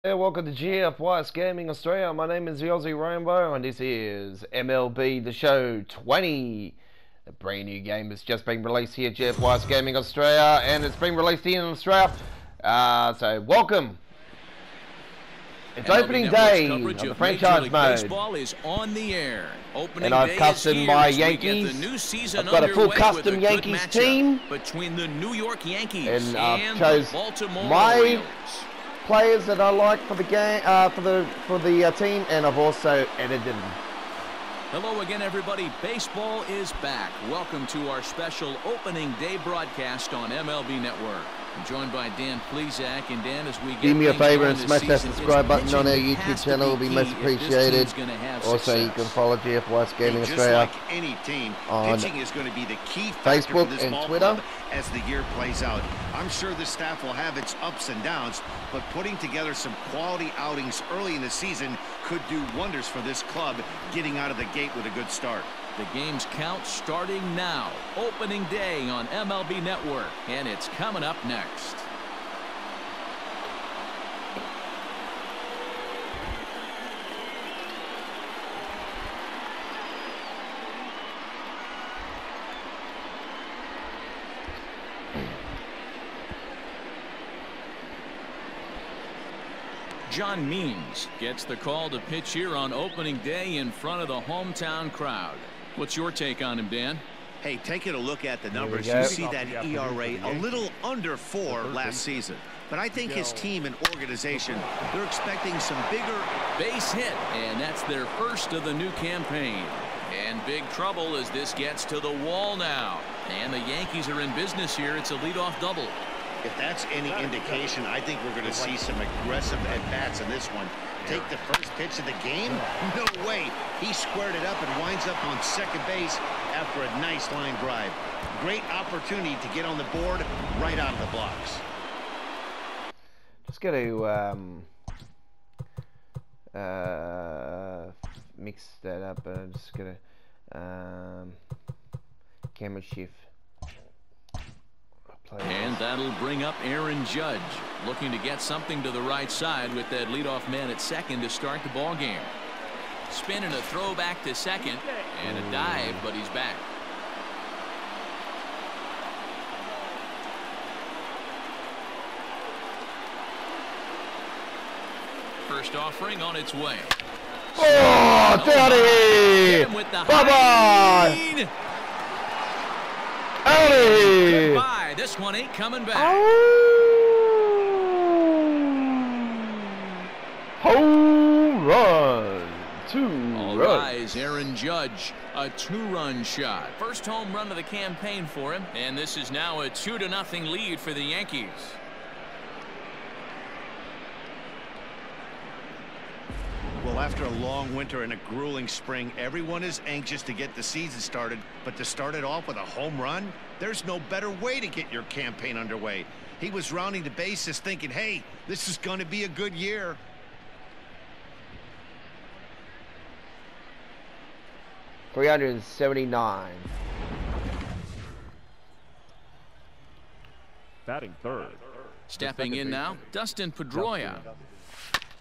Hey, welcome to GFYS Gaming Australia. My name is the Aussie Rainbow, and this is MLB The Show 20. A brand new game has just been released here at GFYS Gaming Australia, and it's been released here in Australia. So, welcome. It's opening day of the franchise mode. Baseball is on the air. And I've custom my Yankees. I've got a full custom Yankees team. Between the New York Yankees and and chose the Baltimore my Orioles. Players that I like for the game, for the team, and I've also edited them. Hello again, everybody. Baseball is back. Welcome to our special opening day broadcast on MLB Network. I'm joined by Dan Plezak, and Dan, as we get do me a favor and smash that season, subscribe button on our YouTube channel. It'll be most appreciated. Also, you can follow GFYS Gaming Australia like any team, on pitching is going to be the key Facebook for this and ball Twitter. club as the year plays out. I'm sure the staff will have its ups and downs, but putting together some quality outings early in the season could do wonders for this club getting out of the gate with a good start. The game's count starting now. Opening day on MLB Network, and it's coming up next. John Means gets the call to pitch here on opening day in front of the hometown crowd. What's your take on him, Dan? Hey, taking a look at the numbers, you see that ERA a little under 4 last season. But I think his team and organization, they're expecting some bigger Base hit, and that's their first of the new campaign. And big trouble as this gets to the wall now. And the Yankees are in business here. It's a leadoff double. If that's any indication, I think we're going to see some aggressive at-bats in this one. Take the first pitch of the game? No way. He squared it up and winds up on second base after a nice line drive. Great opportunity to get on the board right out of the blocks. Just got to mix that up. I'm just gonna camera shift. And that'll bring up Aaron Judge, looking to get something to the right side with that leadoff man at second to start the ball game. Spin and a throw back to second, and a dive, but he's back. First offering on its way. Oh, down here! Bye-bye! Out of here! Goodbye. This one ain't coming back. Home run. All rise, Aaron Judge. A 2-run shot. First home run of the campaign for him. And this is now a 2-0 lead for the Yankees. Well, after a long winter and a grueling spring, everyone is anxious to get the season started, but to start it off with a home run, there's no better way to get your campaign underway. He was rounding the bases thinking, hey, this is going to be a good year. .379. Batting third. Stepping in now, Dustin Pedroia.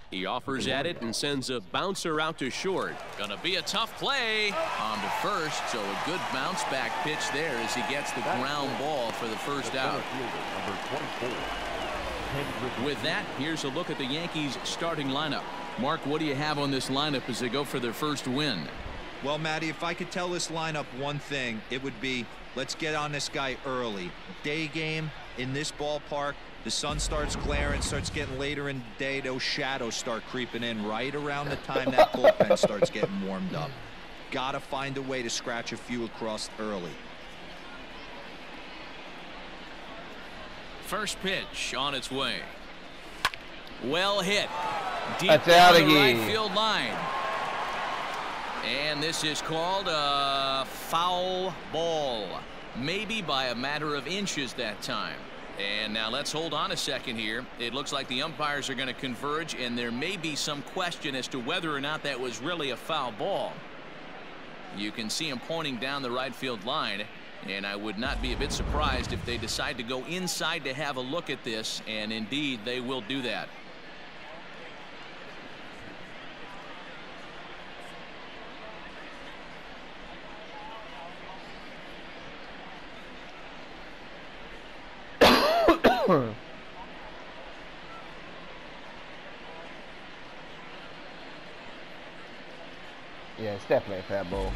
He offers at it and sends a bouncer out to short. Gonna be a tough play on to first, so a good bounce back pitch there as he gets the ground ball for the first out. With that, here's a look at the Yankees starting lineup. Mark, what do you have on this lineup as they go for their first win? Well, Matty, if I could tell this lineup one thing, it would be let's get on this guy early. Day game in this ballpark. The sun starts glaring, starts getting later in the day. Those shadows start creeping in right around the time that bullpen starts getting warmed up. Got to find a way to scratch a few across early. First pitch on its way. Well hit. Deep That's down out the again. right field line. And this is called a foul ball. Maybe by a matter of inches that time. And now let's hold on a second here. It looks like the umpires are going to converge, and there may be some question as to whether or not that was really a foul ball. You can see him pointing down the right field line, and I would not be a bit surprised if they decide to go inside to have a look at this, and indeed they will do that. Yeah, it's definitely a foul ball.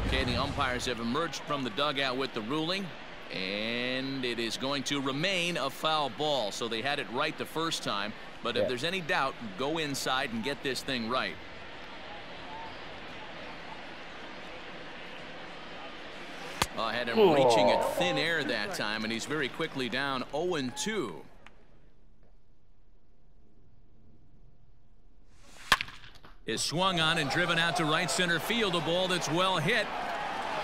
Okay, the umpires have emerged from the dugout with the ruling, and it is going to remain a foul ball. So they had it right the first time, but if there's any doubt, go inside and get this thing right. I had him reaching at thin air that time, and he's very quickly down 0-2. Is swung on and driven out to right center field. A ball that's well hit.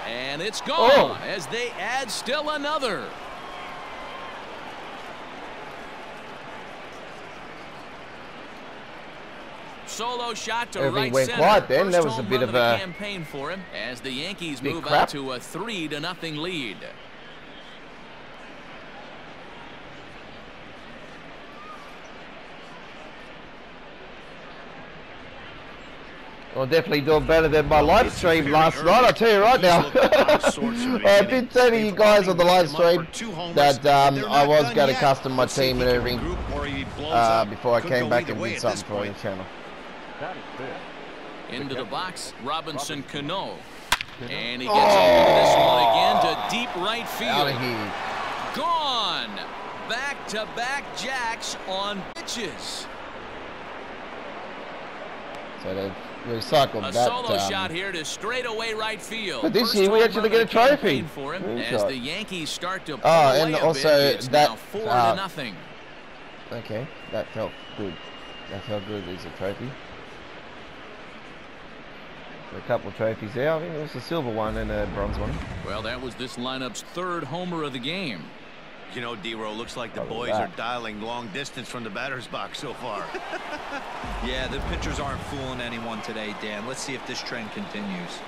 And it's gone as they add still another. Solo shot to Everything right went center. quiet then. First There was a home bit run of a campaign for him as the Yankees big move crap. out to a 3-0 lead. Well, definitely doing better than my live stream last night. I'll tell you right now. I did tell you guys on the live stream that I was going to custom my team and everything before I came back and did something for the channel. Into the box, Robinson Cano. And he gets into this one again to deep right field. Out of here. Gone. Back-to-back jacks on pitches. So they've recycled a that. Solo shot here to straightaway right field. But this First year we home actually run get a of the campaign trophy. for him Good as shot. the Yankees start to pull Oh, and away a also bit. It's that, now 4-0. Okay, that felt good. That's how good is a trophy. A couple of trophies there. I think it was a silver one and a bronze one. Well, that was this lineup's third homer of the game. You know, D-Row, looks like the boys are dialing long distance from the batter's box so far. Yeah, the pitchers aren't fooling anyone today, Dan. Let's see if this trend continues.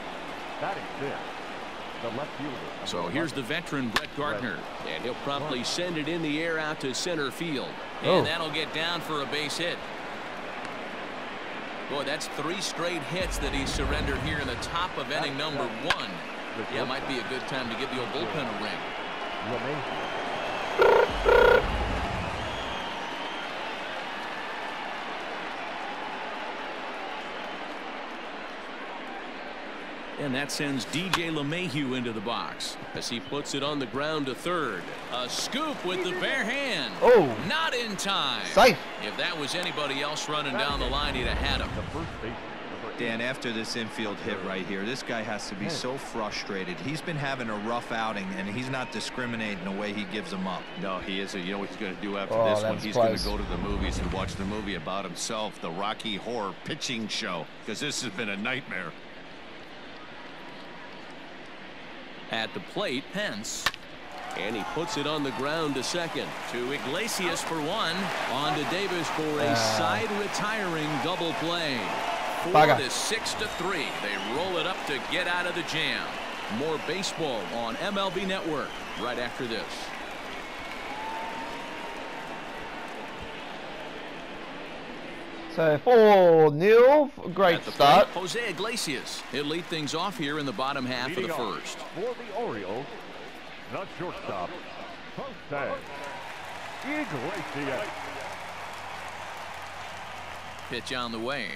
So here's the veteran Brett Gardner, and he'll promptly send it in the air out to center field. And that'll get down for a base hit. Boy, that's 3 straight hits that he surrendered here in the top of inning number 1. Yeah, might be a good time to give the old bullpen a ring. And that sends DJ LeMahieu into the box as he puts it on the ground to third. A scoop with the bare hand. Oh. Not in time. Safe. If that was anybody else running down the line, he'd have had him. Dan, after this infield hit right here, this guy has to be so frustrated. He's been having a rough outing, and he's not discriminating the way he gives them up. No, he isn't. You know what he's going to do after this one? He's going to go to the movies and watch the movie about himself, the Rocky Horror Pitching Show, because this has been a nightmare. At the plate, Pence. And he puts it on the ground to second. To Iglesias for one. On to Davis for a side retiring double play. 4-6-3. They roll it up to get out of the jam. More baseball on MLB Network right after this. So 4-0, great start. Jose Iglesias. He'll lead things off here in the bottom half of the first. For the Orioles, the shortstop, Jose Iglesias. Pitch on the way.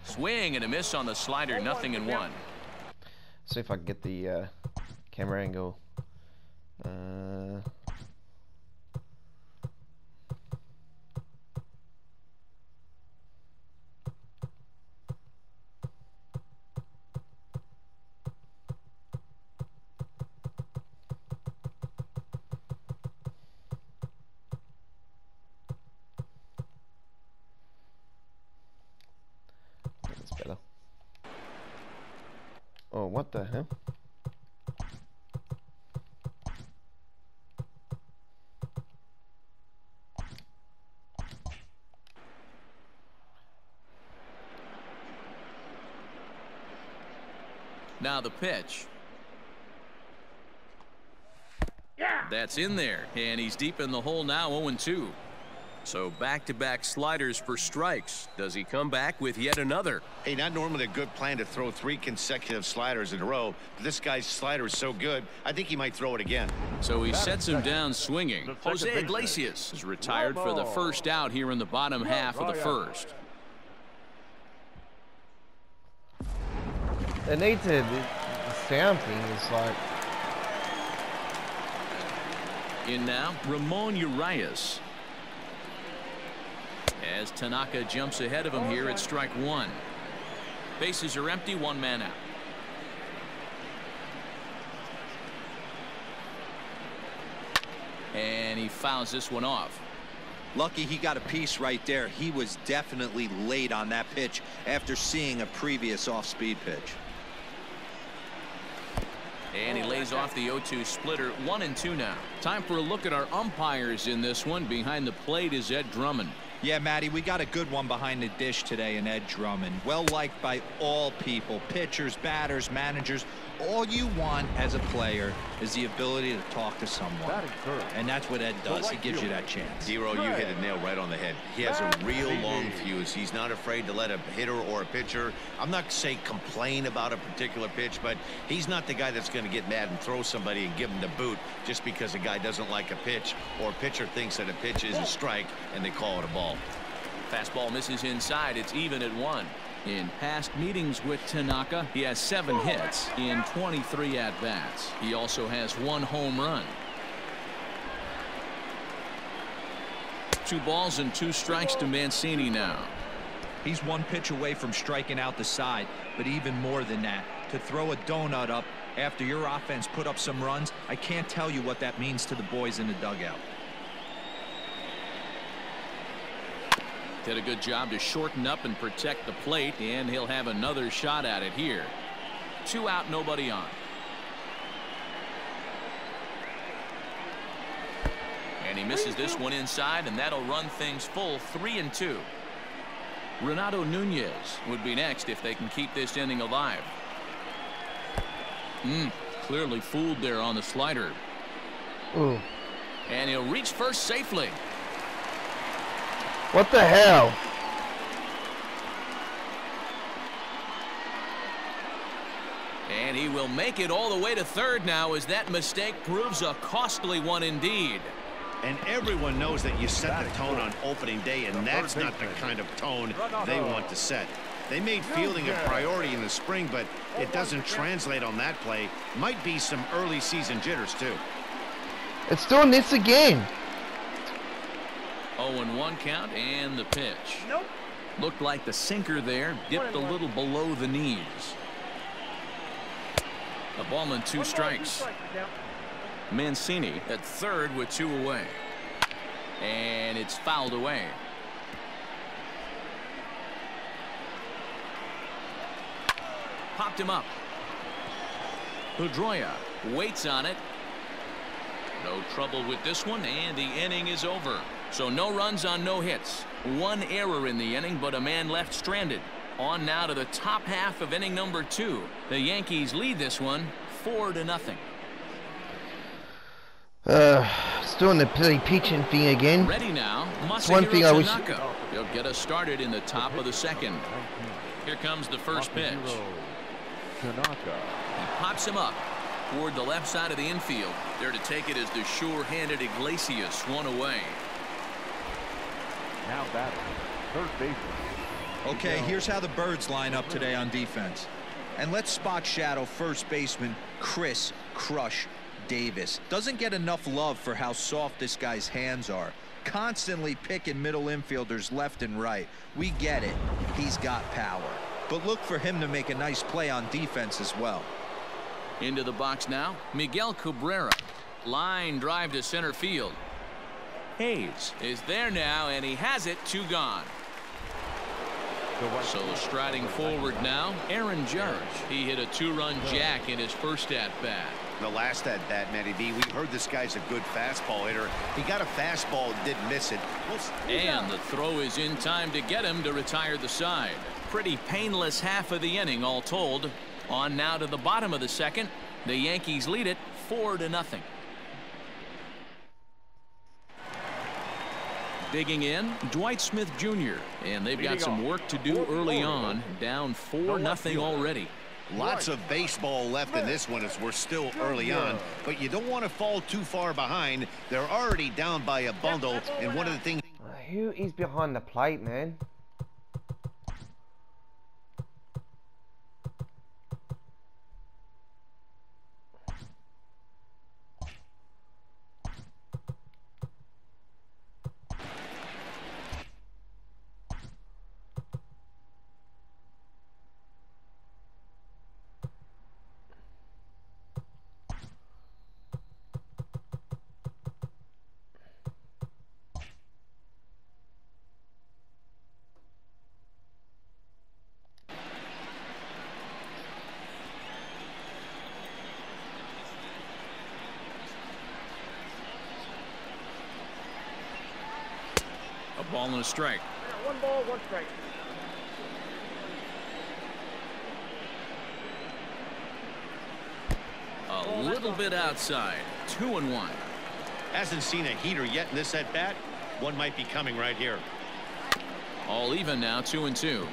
Swing and a miss on the slider, 0-1. See if I can get the camera angle. That's better. Oh, what the hell? Now the pitch. That's in there, and he's deep in the hole now, 0-2. So back-to-back sliders for strikes. Does he come back with yet another? Hey, not normally a good plan to throw 3 consecutive sliders in a row, but this guy's slider is so good, I think he might throw it again. So he sets him down swinging. Jose Iglesias is retired for the first out here in the bottom half of the first. It needs to. The sound thing is like. In now, Ramon Urias. As Tanaka jumps ahead of him here at strike one. Bases are empty, one man out. And he fouls this one off. Lucky he got a piece right there. He was definitely late on that pitch after seeing a previous off-speed pitch. And he lays off the 0-2 splitter. 1-2 now. Time for a look at our umpires in this one. Behind the plate is Ed Drummond. Yeah, Matty, we got a good one behind the dish today in Ed Drummond. Well liked by all people, pitchers, batters, managers. All you want as a player is the ability to talk to someone. And that's what Ed does. He gives you that chance. Zero, you hit a nail right on the head. He has a real long fuse. He's not afraid to let a hitter or a pitcher, I'm not saying complain about a particular pitch, but he's not the guy that's going to get mad and throw somebody and give him the boot just because a guy doesn't like a pitch or a pitcher thinks that a pitch is a strike and they call it a ball. Fastball misses inside. It's even at 1. In past meetings with Tanaka, he has 7 hits in 23 at-bats. He also has 1 home run. 2 balls and 2 strikes to Mancini now. He's 1 pitch away from striking out the side, but even more than that, to throw a donut up after your offense put up some runs, I can't tell you what that means to the boys in the dugout. Did a good job to shorten up and protect the plate, and he'll have another shot at it here. 2 out, nobody on. And he misses this one inside, and that'll run things full. 3-2. Renato Nunez would be next if they can keep this inning alive. Clearly fooled there on the slider. Ooh. And he'll reach first safely. What the hell? And he will make it all the way to third now, as that mistake proves a costly one indeed. And everyone knows that you set the tone on opening day, and that's not the kind of tone they want to set. They made fielding a priority in the spring, but it doesn't translate on that play. Might be some early season jitters too. It's doing this again. 0-1 count, and the pitch. Looked like the sinker there dipped a little below the knees. A ball and 2 strikes. Mancini at third with 2 away. And it's fouled away. Popped him up. Pedroia waits on it. No trouble with this one, and the inning is over. So no runs on no hits. 1 error in the inning, but a man left stranded. On now to the top half of inning number 2. The Yankees lead this one 4-0. It's doing the pitching thing again. Ready now, One thing I wish. He'll get us started in the top of the second. Here comes the first pitch. He pops him up toward the left side of the infield. There to take it is the sure-handed Iglesias, 1 away. Now batting, third baseman. Okay, here's how the Birds line up today on defense. And let's spot shadow first baseman Chris Crush Davis. Doesn't get enough love for how soft this guy's hands are. Constantly picking middle infielders left and right. We get it. He's got power. But look for him to make a nice play on defense as well. Into the box now, Miguel Cabrera. Line drive to center field. Hayes is there now, and he has it. 2 gone. So striding forward now, Aaron Judge. He hit a 2-run jack in his first at-bat. The last at-bat, Matty B, we heard this guy's a good fastball hitter. He got a fastball and didn't miss it. And the throw is in time to get him to retire the side. Pretty painless half of the inning all told. On now to the bottom of the second. The Yankees lead it 4-0. Digging in, Dwight Smith Jr. And they've got some work to do early on. Down 4-0 already. Lots of baseball left in this one as we're still early on, but you don't want to fall too far behind. They're already down by a bundle, and one of the things... Who is behind the plate, man? Ball and a strike. 1 ball, 1 strike. A little bit outside. 2-1. Hasn't seen a heater yet in this at bat. One might be coming right here. All even now. 2-2.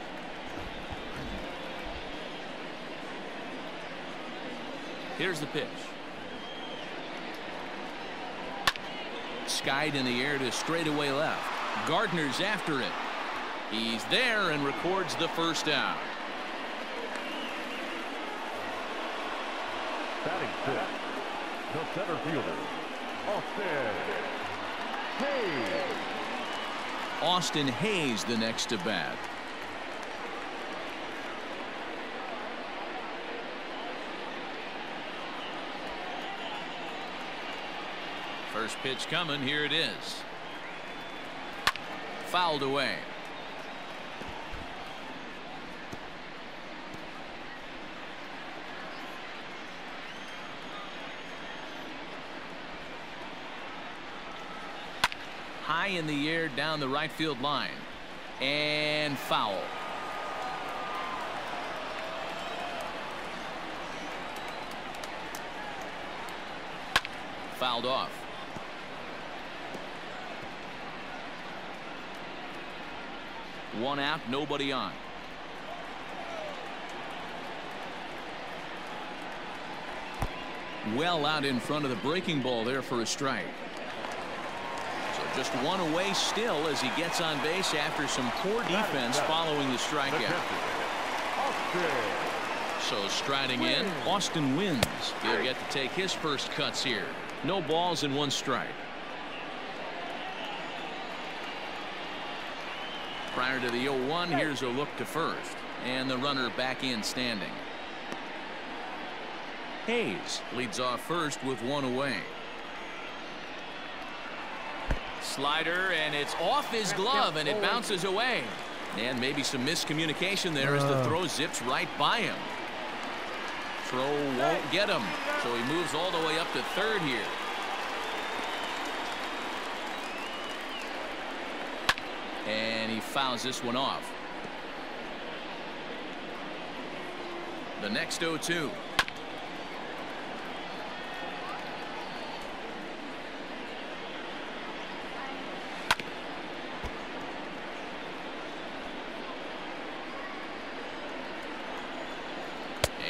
Here's the pitch. Skied in the air to straightaway left. Gardner's after it. He's there and records the first out. Batting fifth, the center fielder, Austin Hayes. Austin Hayes the next to bat. First pitch coming. Here it is. Fouled away. High in the air down the right field line. And foul. Fouled off. One out, nobody on. Well out in front of the breaking ball there for a strike. So just one away still as he gets on base after some poor defense following the strikeout. So striding in, Austin wins. He'll get to take his first cuts here. No balls and 1 strike. Prior to the 0-1, here's a look to first. And the runner back in standing. Hayes leads off first with 1 away. Slider, and it's off his glove, and it bounces away. And maybe some miscommunication there as the throw zips right by him. Throw won't get him, so he moves all the way up to third here. And he fouls this one off. The next 0-2.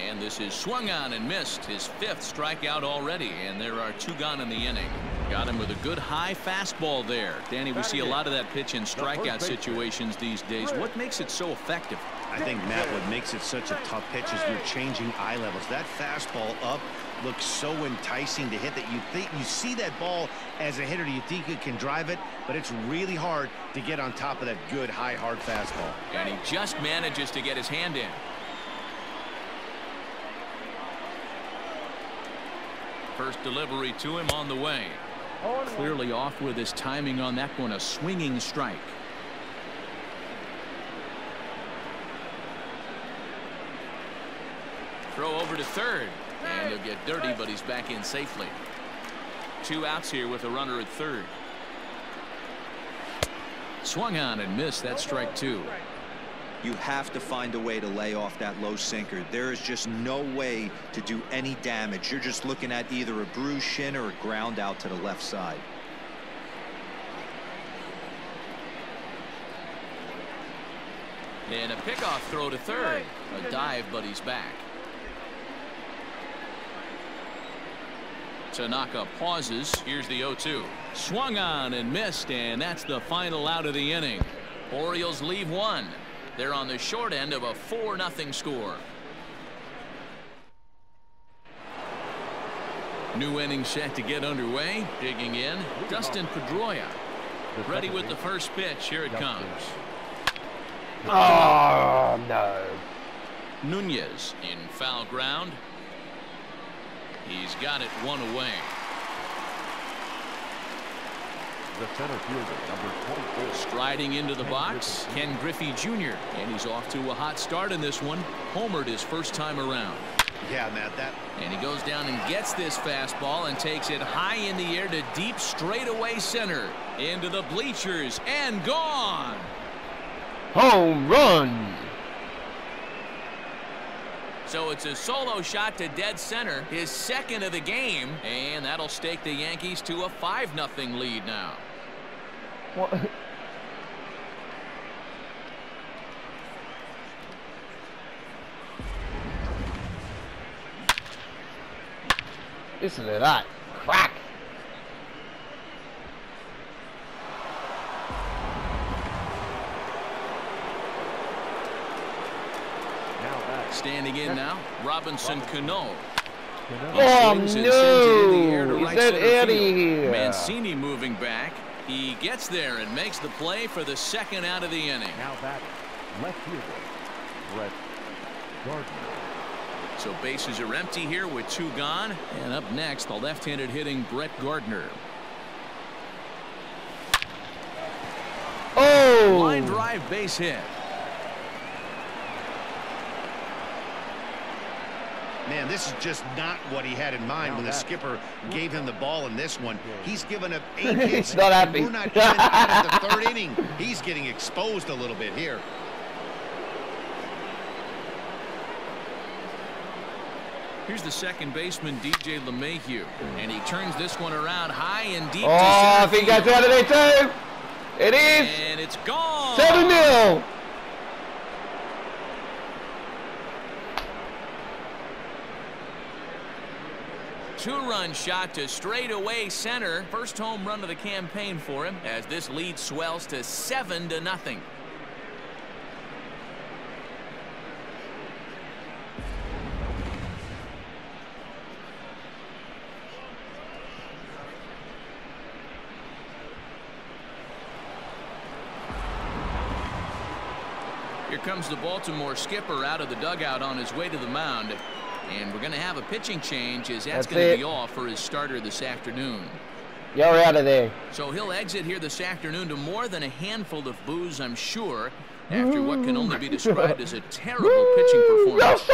And this is swung on and missed. His 5th strikeout already, and there are 2 gone in the inning. Got him with a good high fastball there. Danny, we see a lot of that pitch in strikeout situations these days. What makes it so effective? I think, Matt, what makes it such a tough pitch is you're changing eye levels. That fastball up looks so enticing to hit that you see that ball as a hitter, you think you can drive it, but it's really hard to get on top of that good high hard fastball. And he just manages to get his hand in. First delivery to him on the way. Clearly off with his timing on that one. A swinging strike. Throw over to third, and he'll get dirty, but he's back in safely. 2 outs here with a runner at third. Swung on and missed. That strike 2. You have to find a way to lay off that low sinker. There is just no way to do any damage. You're just looking at either a bruised shin or a ground out to the left side. And a pickoff throw to third. A dive, but he's back. Tanaka pauses. Here's the 0-2. Swung on and missed, and that's the final out of the inning. Orioles leave 1. They're on the short end of a 4-0 score. New inning set to get underway. Digging in, Dustin Pedroia. Ready with the first pitch. Here it comes. Oh, no. Nunez in foul ground. He's got it 1 away. The center fielder, number 24. Striding into the box, Ken Griffey Jr. And he's off to a hot start in this one. Homered his first time around. Yeah, Matt, that. And he goes down and gets this fastball and takes it high in the air to deep straightaway center. Into the bleachers and gone. Home run. So it's a solo shot to dead center, his second of the game, and that'll stake the Yankees to a 5-0 lead now. What? Listen to that crack. Standing in now, Robinson Cano. Oh no! He said Eddie here. Mancini moving back. He gets there and makes the play for the second out of the inning. Now back, left fielder, Brett Gardner. So bases are empty here with 2 gone. And up next, the left-handed hitting Brett Gardner. Oh! Line drive base hit. Man, this is just not what he had in mind when the skipper gave him the ball in this one. He's given up 8 hits. Not happy. We're not even out of the 3rd inning. He's getting exposed a little bit here. Here's the second baseman, DJ LeMahieu, and he turns this one around high and deep. Oh, I think that's out of there too. It is. And it's gone. 7-0. Two-run shot to straightaway center. First home run of the campaign for him as this lead swells to 7-0. Here comes the Baltimore skipper out of the dugout on his way to the mound. And we're going to have a pitching change as that's going to be off for his starter this afternoon. You're out of there. So he'll exit here this afternoon to more than a handful of boos, I'm sure, after what can only be described as a terrible pitching performance.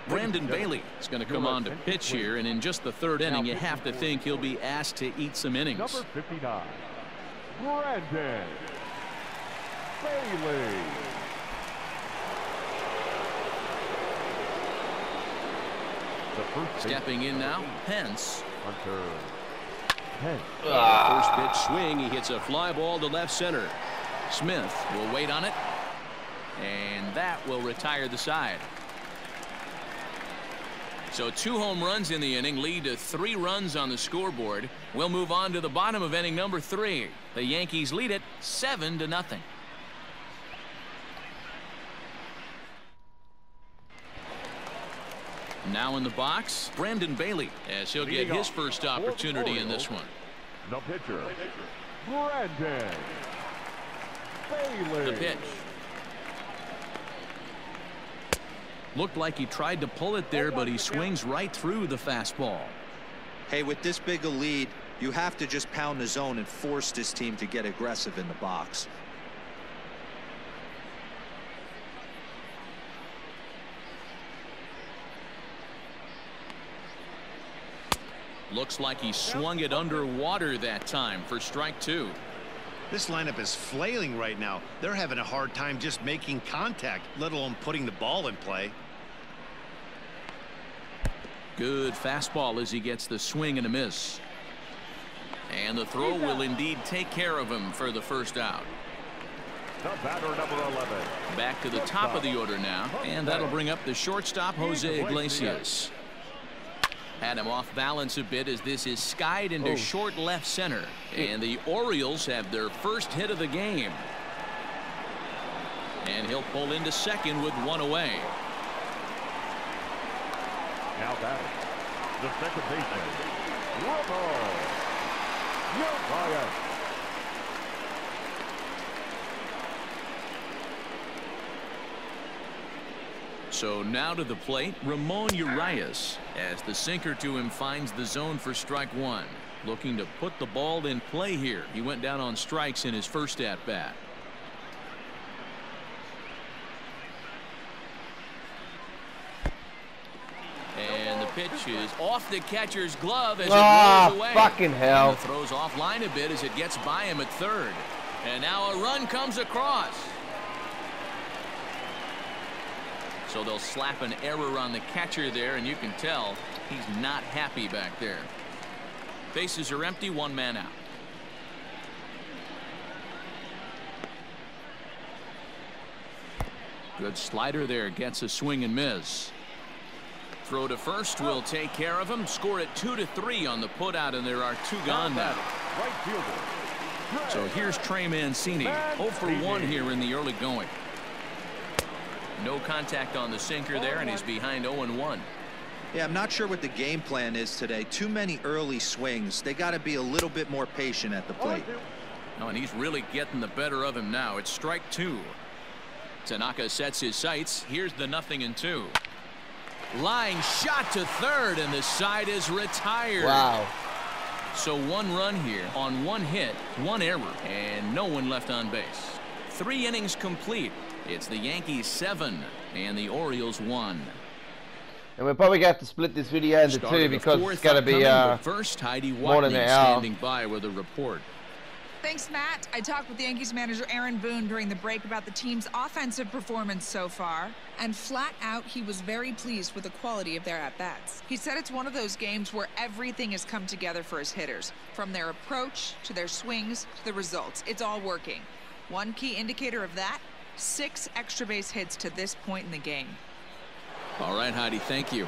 Brandon Bailey is going to come on to pitch here, and in just the 3rd inning, you have to think he'll be asked to eat some innings. Number 59, Brandon Bailey. Stepping in now, Pence. Hunter Pence. First pitch swing, he hits a fly ball to left center. Smith will wait on it, and that will retire the side. So 2 home runs in the inning lead to 3 runs on the scoreboard. We'll move on to the bottom of inning number 3. The Yankees lead it 7-0. Now in the box, Brandon Bailey, as he'll get his first opportunity in this one. The pitcher, Brandon Bailey. The pitch. Looked like he tried to pull it there, but he swings right through the fastball. Hey, with this big a lead, you have to just pound the zone and force this team to get aggressive in the box. Looks like he swung it underwater that time for strike 2. This lineup is flailing right now. They're having a hard time just making contact, let alone putting the ball in play. Good fastball as he gets the swing and a miss. And the throw will indeed take care of him for the first out. The batter, number 11. Back to the top of the order now, and that'll bring up the shortstop, Jose Iglesias. Had him off balance a bit as this is skied into short left center. And the Orioles have their first hit of the game. And he'll pull into second with 1 away. Now batting, the second baseman, York Yankees. So now to the plate, Ramon Urias, as the sinker to him finds the zone for strike 1. Looking to put the ball in play here. He went down on strikes in his first at bat. pitch is off the catcher's glove as it rolls away. Fucking hell. And the throw's offline a bit as it gets by him at third. And now a run comes across. So they'll slap an error on the catcher there, and you can tell he's not happy back there. Bases are empty, one man out. Good slider there, gets a swing and miss. Throw to first will take care of him. Score at 2-3 on the putout, and there are two gone now. Right fielder. So here's Trey Mancini, 0 for 1 here in the early going. No contact on the sinker there, and he's behind 0-1. Yeah, I'm not sure what the game plan is today. Too many early swings. They got to be a little bit more patient at the plate. Oh, and he's really getting the better of him now. It's strike 2. Tanaka sets his sights. Here's the 0-2. Line shot to third, and the side is retired. Wow. So one run here on one hit, one error, and no one left on base. 3 innings complete. It's the Yankees 7 and the Orioles 1. And we're probably going to have to split this video into two because it's going to be first, Heidi more than Whitney an hour. standing by with a report. Thanks, Matt. I talked with Yankees manager Aaron Boone during the break about the team's offensive performance so far, and flat out, he was very pleased with the quality of their at-bats. He said it's one of those games where everything has come together for his hitters, from their approach to their swings to the results. It's all working. One key indicator of that, 6 extra base hits to this point in the game. All right, Heidi, thank you.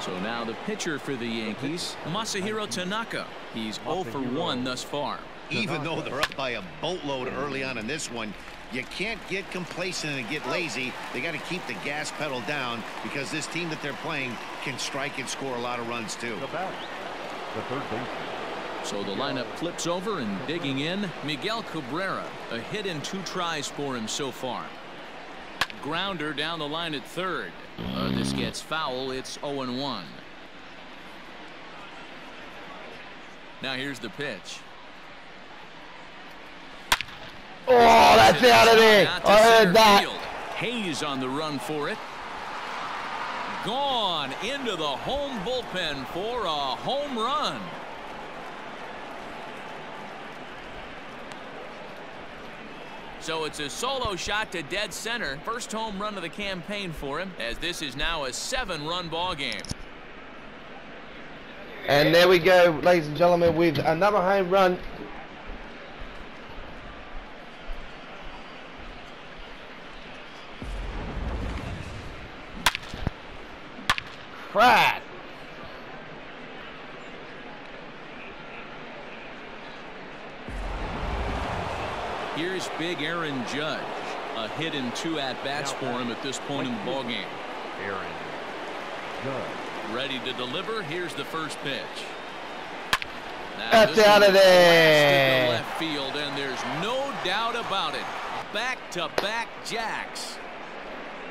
So now the pitcher for the Yankees, Masahiro Tanaka. He's 0 for 1 thus far. Even though they're up by a boatload early on in this one, you can't get complacent and get lazy. They got to keep the gas pedal down because this team that they're playing can strike and score a lot of runs too. The third baseman. So the lineup flips over, and digging in, Miguel Cabrera. A hit in 2 tries for him so far. Grounder down the line at third. This gets foul. It's 0-1. Now here's the pitch. Oh, that's out of there. I heard that. Field. Hayes on the run for it. Gone into the home bullpen for a home run. So it's a solo shot to dead center. First home run of the campaign for him, as this is now a 7-run ball game. And there we go, ladies and gentlemen, with another home run. Crap. Here's big Aaron Judge. A hit in 2 at-bats for him at this point in the ballgame. Aaron Judge. Ready to deliver. Here's the first pitch. Now That's out of there. Left field, and there's no doubt about it. Back-to-back jacks.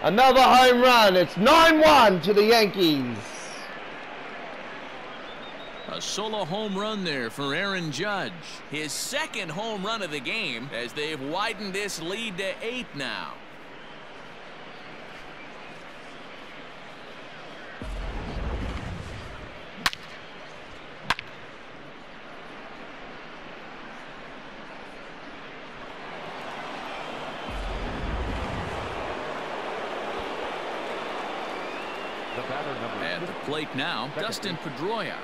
Another home run. It's 9-1 to the Yankees. A solo home run there for Aaron Judge. His 2nd home run of the game, as they've widened this lead to 8 now. At the plate now, Dustin Pedroia.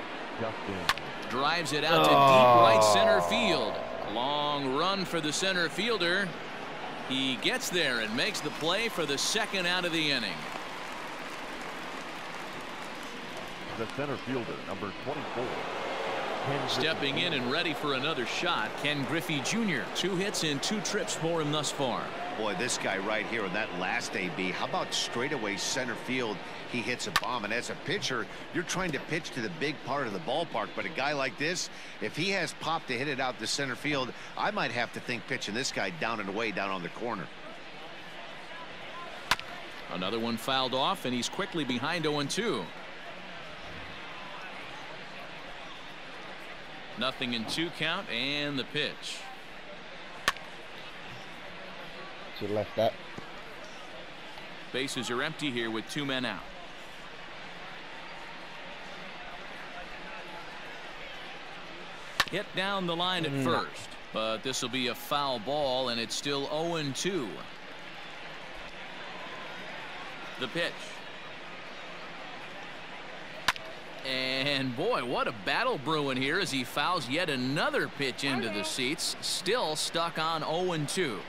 Drives it out to deep right center field. Long run for the center fielder. He gets there and makes the play for the 2nd out of the inning. The center fielder, number 24. Stepping in and ready for another shot, Ken Griffey Jr. 2 hits and 2 trips for him thus far. Boy, this guy right here in that last AB, how about straightaway center field? He hits a bomb, and as a pitcher, you're trying to pitch to the big part of the ballpark, but a guy like this, if he has pop to hit it out to center field, I might have to think pitching this guy down and away down on the corner. Another one fouled off, and he's quickly behind 0-2. Nothing in 2 count, and the pitch. Should have left that. Bases are empty here with 2 men out. hit down the line at first, but this will be a foul ball, and it's still 0-2. The pitch. And boy, what a battle brewing here as he fouls yet another pitch into the seats. Still stuck on 0-2.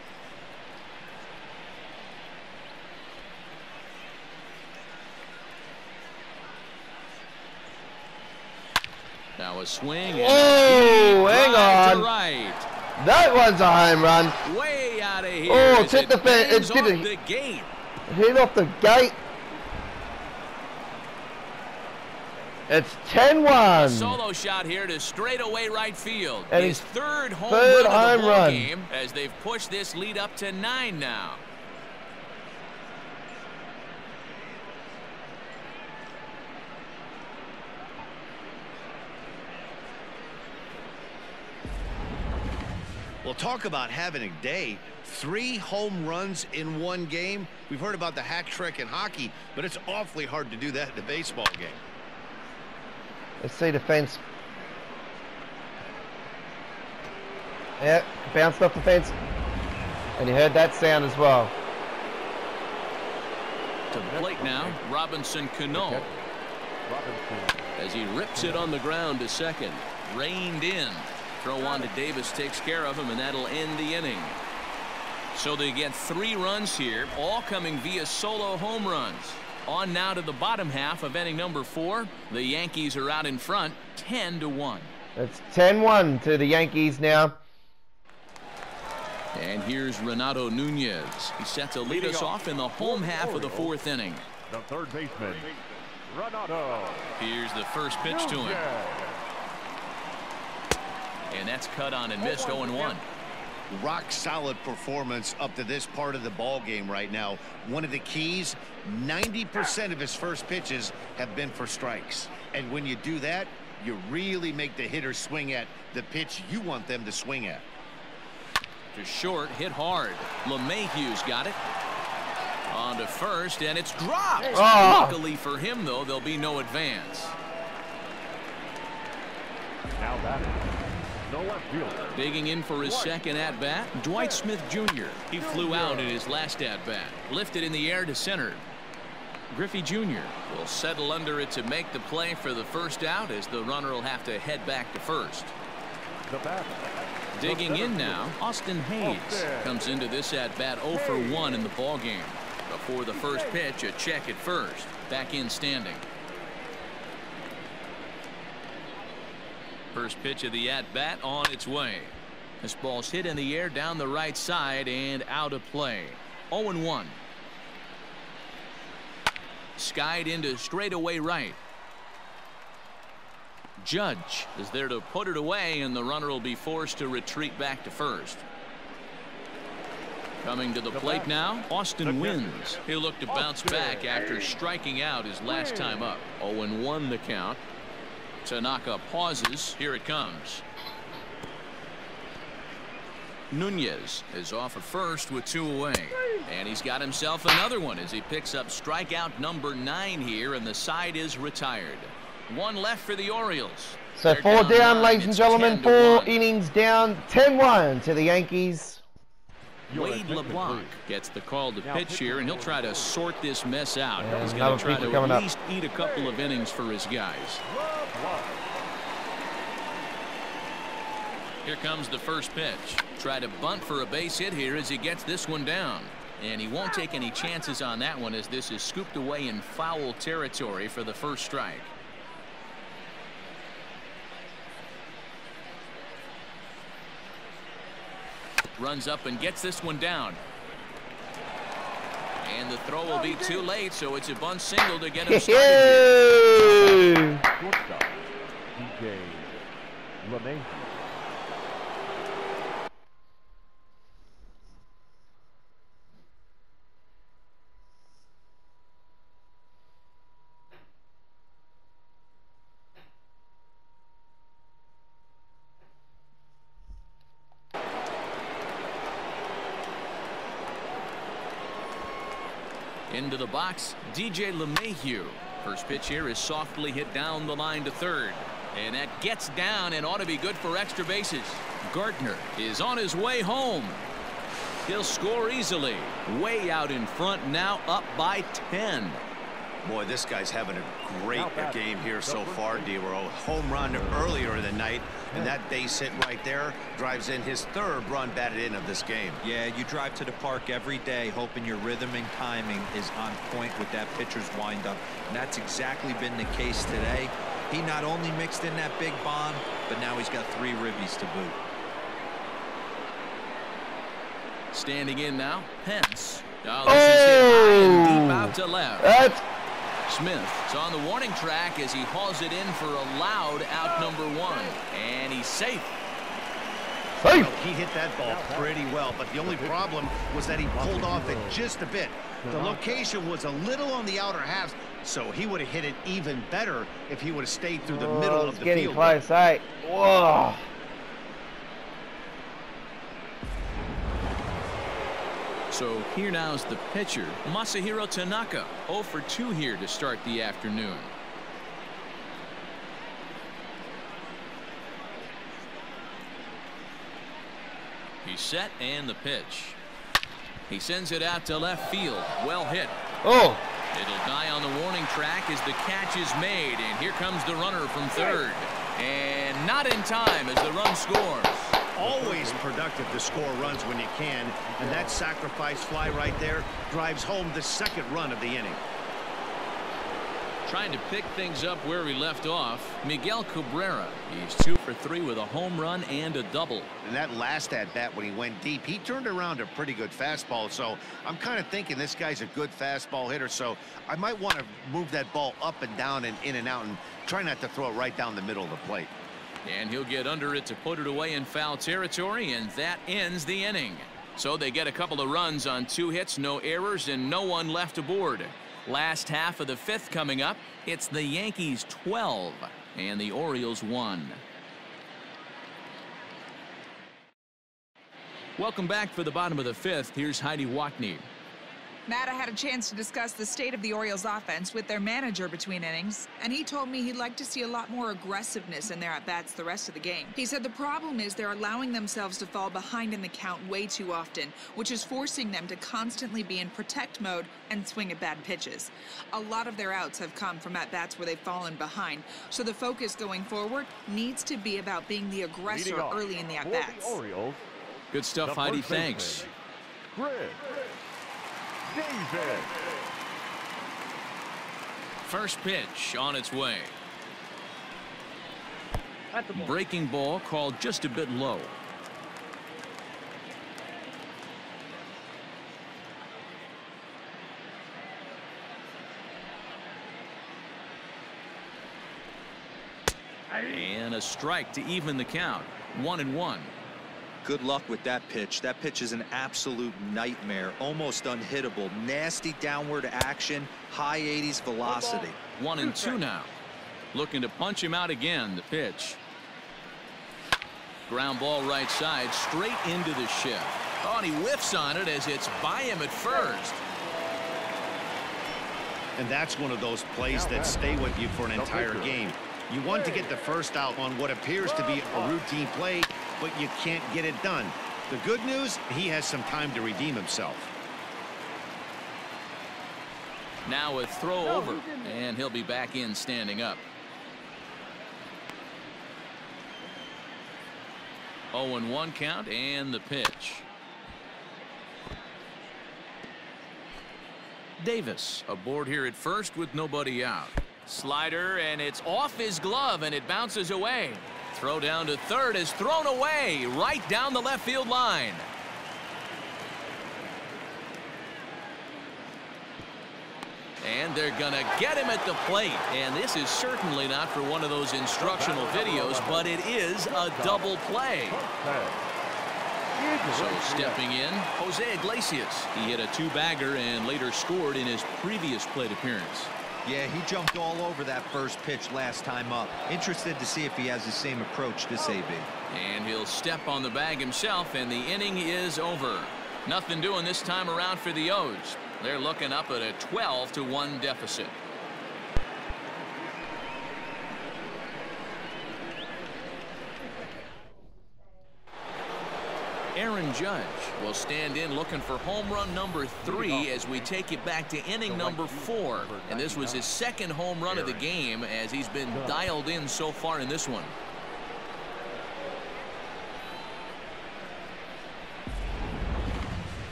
Now a swing. Whoa, hang on. Right. That one's a home run. Way out of here. Oh, it's hit the fence. It's off the gate. Hit off the gate. It's 10-1. Solo shot here to straightaway right field. And his third home run of the ball run. game as they've pushed this lead up to 9 now. Well, talk about having a day. 3 home runs in one game. We've heard about the hack trick in hockey, but it's awfully hard to do that in a baseball game. Let's see the fence. Yeah, bounced off the fence. And you heard that sound as well. To the plate now, Robinson Cano. As he rips it on the ground to second. Reined in. Throw on to Davis takes care of him, and that'll end the inning. So they get 3 runs here, all coming via solo home runs. On now to the bottom half of inning number 4. The Yankees are out in front, 10-1. It's 10-1 to the Yankees now. And here's Renato Nunez. He set to lead us off in the home half of the 4th inning. The third baseman, Renato. Here's the first pitch to him. And that's cut on and missed. 0-1. Rock solid performance up to this part of the ball game right now. One of the keys, 90% of his first pitches have been for strikes. And when you do that, you really make the hitter swing at the pitch you want them to swing at. To short, hit hard. LeMahieu's got it. On to first, and it's dropped. Oh. Luckily for him, though, there'll be no advance. Now batting, no left fielder. Digging in for his second at-bat, Dwight Smith Jr. He flew out in his last at-bat. Lifted in the air to center. Griffey Jr. will settle under it to make the play for the first out, as the runner will have to head back to first. The bat. Digging in now, Austin Hayes comes into this at-bat 0 for 1 in the ballgame. Before the first pitch, a check at first. Back in standing. First pitch of the at-bat on its way. This ball's hit in the air down the right side and out of play. 0-1. Skied into straightaway right. Judge is there to put it away, and the runner will be forced to retreat back to first. Coming to the plate now, Austin Wynns. He'll look to bounce back after striking out his last time up. 0-1 the count. Tanaka pauses. Here it comes. Nunez is off at first with 2 away. And he's got himself another one as he picks up strikeout number 9 here, and the side is retired. 1 left for the Orioles. So They're 4 down, 9. ladies and It's gentlemen. 10-1. 4 innings down. 10-1 to the Yankees. Wade LeBlanc gets the call to pitch here, and he'll try to sort this mess out. He's going another to try pitcher to coming at up. least eat a couple of innings for his guys. Here comes the first pitch. Try to bunt for a base hit here as he gets this one down. And he won't take any chances on that one, as this is scooped away in foul territory for the first strike. Runs up and gets this one down. And the throw will be too late, so it's a bunt single to get him started. Shortstop, DJ LeMahieu. Into the box, DJ LeMahieu. First pitch here is softly hit down the line to third. And that gets down and ought to be good for extra bases. Gardner is on his way home. He'll score easily. Way out in front now, up by 10. Boy, this guy's having a great game here so far, D-Row. Home run earlier in the night, and that base hit right there drives in his 3rd run batted in of this game. Yeah, you drive to the park every day hoping your rhythm and timing is on point with that pitcher's windup, and that's exactly been the case today. He not only mixed in that big bomb, but now he's got 3 ribbies to boot. Standing in now, Pence. Oh, this is hit high and deep out to left. Smith is on the warning track as he hauls it in for a loud out number 1. And he's safe. He hit that ball pretty well, but the only problem was that he pulled off it just a bit. The location was a little on the outer half, so he would have hit it even better if he would have stayed through the middle of the getting field. Close, eh? Whoa. So here now's the pitcher, Masahiro Tanaka, 0 for 2 here to start the afternoon. He's set and the pitch. He sends it out to left field. Well hit. Oh. It'll die on the warning track as the catch is made, and here comes the runner from 3rd. And not in time as the run scores. Always productive to score runs when you can, and that sacrifice fly right there drives home the 2nd run of the inning. Trying to pick things up where we left off, Miguel Cabrera. He's 2 for 3 with a home run and a double. And that last at-bat when he went deep, he turned around a pretty good fastball, so I'm kind of thinking this guy's a good fastball hitter, so I might want to move that ball up and down and in and out and try not to throw it right down the middle of the plate. And he'll get under it to put it away in foul territory, and that ends the inning. So they get a couple of runs on 2 hits, no errors, and no one left aboard. Last half of the 5th coming up. It's the Yankees 12 and the Orioles 1. Welcome back for the bottom of the 5th. Here's Heidi Watney. Matt, I had a chance to discuss the state of the Orioles offense with their manager between innings, and he told me he'd like to see a lot more aggressiveness in their at-bats the rest of the game. He said the problem is they're allowing themselves to fall behind in the count way too often, which is forcing them to constantly be in protect mode and swing at bad pitches. A lot of their outs have come from at-bats where they've fallen behind, so the focus going forward needs to be about being the aggressor early in the at-bats. Good stuff, Heidi. Thanks. First pitch on its way. Breaking ball called just a bit low. And a strike to even the count. 1-1. Good luck with that pitch. That pitch is an absolute nightmare, almost unhittable. Nasty downward action, high 80s velocity. 1-2 now. Looking to punch him out again. The pitch. Ground ball right side, straight into the shift. Oh, and he whiffs on it as it's by him at first. And that's one of those plays that stay with you for an entire game. You want to get the first out on what appears to be a routine play, but you can't get it done. The good news, he has some time to redeem himself. Now a throw over, and he'll be back in standing up. 0-1 count, and the pitch. Davis aboard here at first with nobody out. Slider, and it's off his glove, and it bounces away. Throw down to third is thrown away right down the left field line. And they're going to get him at the plate. And this is certainly not for one of those instructional videos, but it is a double play. So stepping in, Jose Iglesias. He hit a 2-bagger and later scored in his previous plate appearance. Yeah, he jumped all over that first pitch last time up. Interested to see if he has the same approach this AB. And he'll step on the bag himself, and the inning is over. Nothing doing this time around for the O's. They're looking up at a 12-1 deficit. Aaron Judge will stand in looking for home run number 3 as we take it back to inning number 4. And this was his second home run of the game as he's been dialed in so far in this one.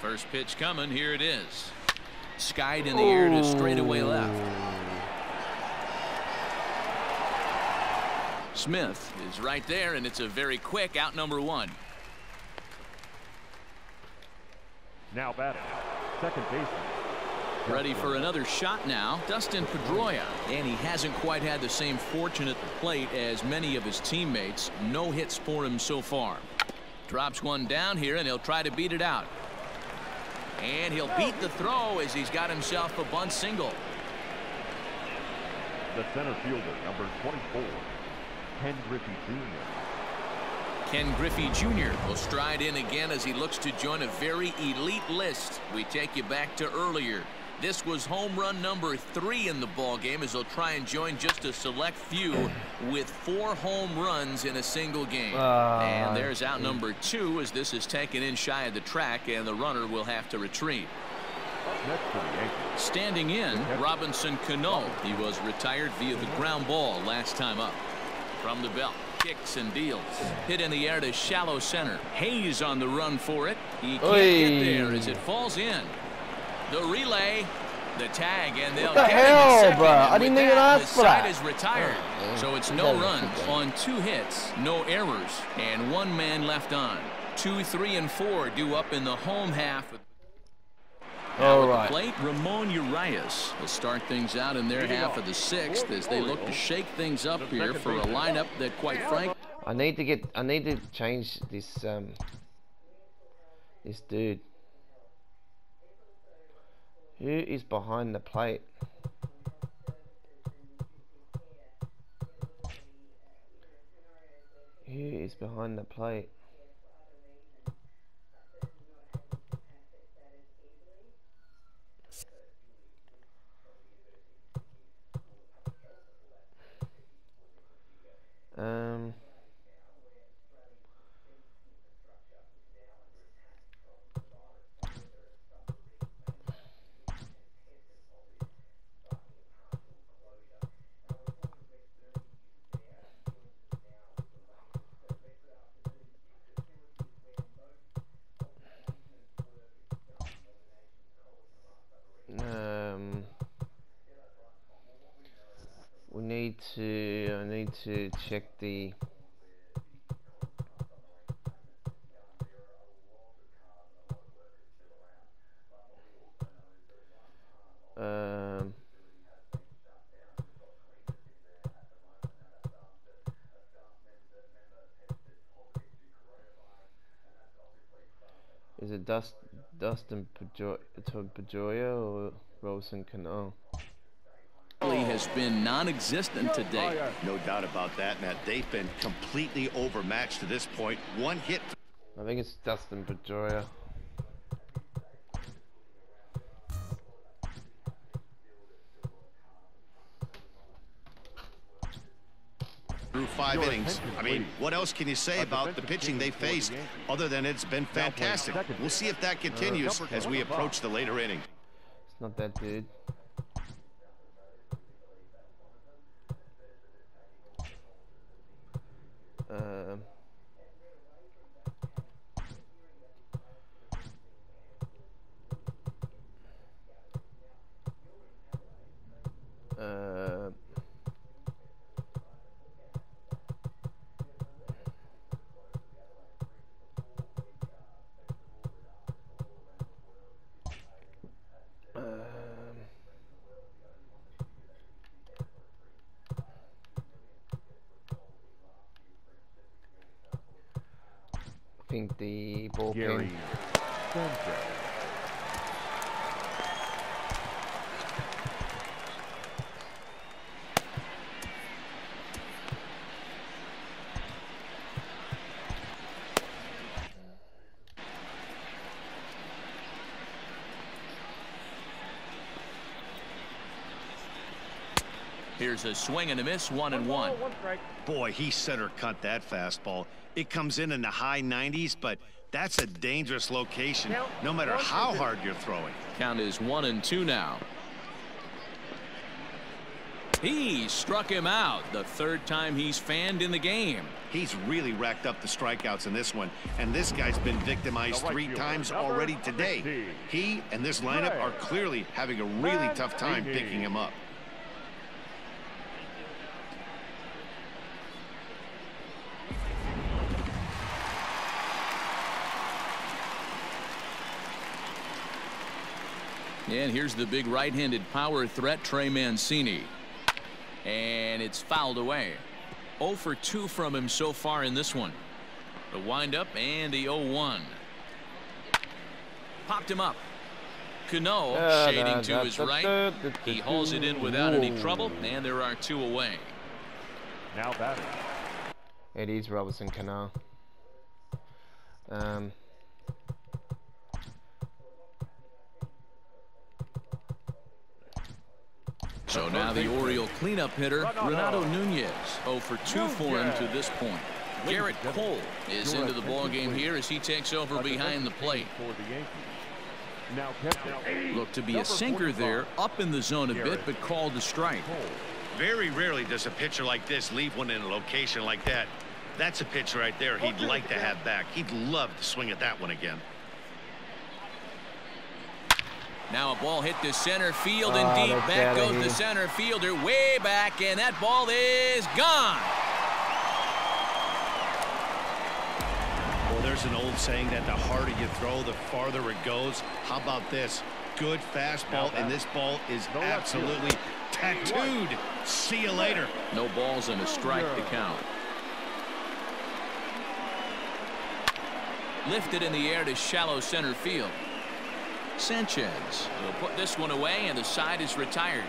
First pitch coming. Here it is. Skied in the air to straightaway left. Smith is right there, and it's a very quick out number 1. Now batting, second baseman. Ready for another shot now, Dustin Pedroia. And he hasn't quite had the same fortune at the plate as many of his teammates. No hits for him so far. Drops one down here, and he'll try to beat it out. And he'll beat the throw as he's got himself a bunt single. The center fielder, number 24, Ken Griffey Jr. Ken Griffey Jr. will stride in again as he looks to join a very elite list. We take you back to earlier. This was home run number 3 in the ball game as he'll try and join just a select few with 4 home runs in a single game. And there's out number 2 as this is taken in shy of the track and the runner will have to retreat. Standing in, Robinson Cano. He was retired via the ground ball last time up. From the belt, kicks and deals. Hit in the air to shallow center. Hayes on the run for it. He can't get there as it falls in. The relay, the tag, and they'll get it, bro. I didn't even ask for that. The side is retired. So it's no runs on 2 hits, no errors, and 1 man left on. 2, 3, and 4 due up in the home half. Now at the plate, Ramon Urias will start things out in their half of the 6th as they look to shake things up here for a lineup that, quite frankly, I need to change this this dude. Who is behind the plate? Who is behind the plate? I need to check the is it Dustin Pedroia or Robinson Cano? Has been non-existent today. No doubt about that, Matt. They've been completely overmatched to this point. 1 hit. I think it's Dustin Pedroia. Through 5 innings. I mean, what else can you say about the pitching they faced other than it's been fantastic? We'll see if that continues as we approach the later innings. It's not that dude. I think the bullpen. Here's a swing and a miss, 1-1. Boy, he center cut that fastball. It comes in the high 90s, but that's a dangerous location no matter how hard you're throwing. Count is 1-2 now. He struck him out, the third time he's fanned in the game. He's really racked up the strikeouts in this one, and this guy's been victimized 3 times already today. He and this lineup are clearly having a really tough time picking him up. And here's the big right-handed power threat, Trey Mancini. And it's fouled away. 0 for 2 from him so far in this one. The windup and the 0-1. Popped him up. Cano shading to his right. He hauls it in without any trouble, and there are 2 away. Now batting. It is Robinson Cano. So now the Oriole cleanup hitter, Renato Nunez. 0 for 2 for him to this point. Garrett Cole is into the ballgame here as he takes over behind the plate. Looked to be a sinker there, up in the zone a bit, but called the strike. Very rarely does a pitcher like this leave one in a location like that. That's a pitch right there he'd like to have back. He'd love to swing at that one again. Now a ball hit to center field and deep. Back goes the center fielder way back, and that ball is gone. Well, there's an old saying that the harder you throw, the farther it goes. How about this? Good fastball, and this ball is absolutely tattooed. See you later. No balls and a strike to count. Lifted in the air to shallow center field. Sanchez will put this one away, and the side is retired.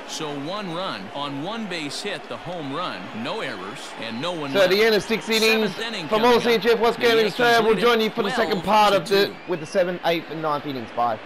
So 1 run on 1 base hit, the home run, no errors, and no one. So at the end of 6 innings, from all CHF West Gaming Australia, we'll join you for the second part of with the 7th, 8th, and 9th innings. Bye.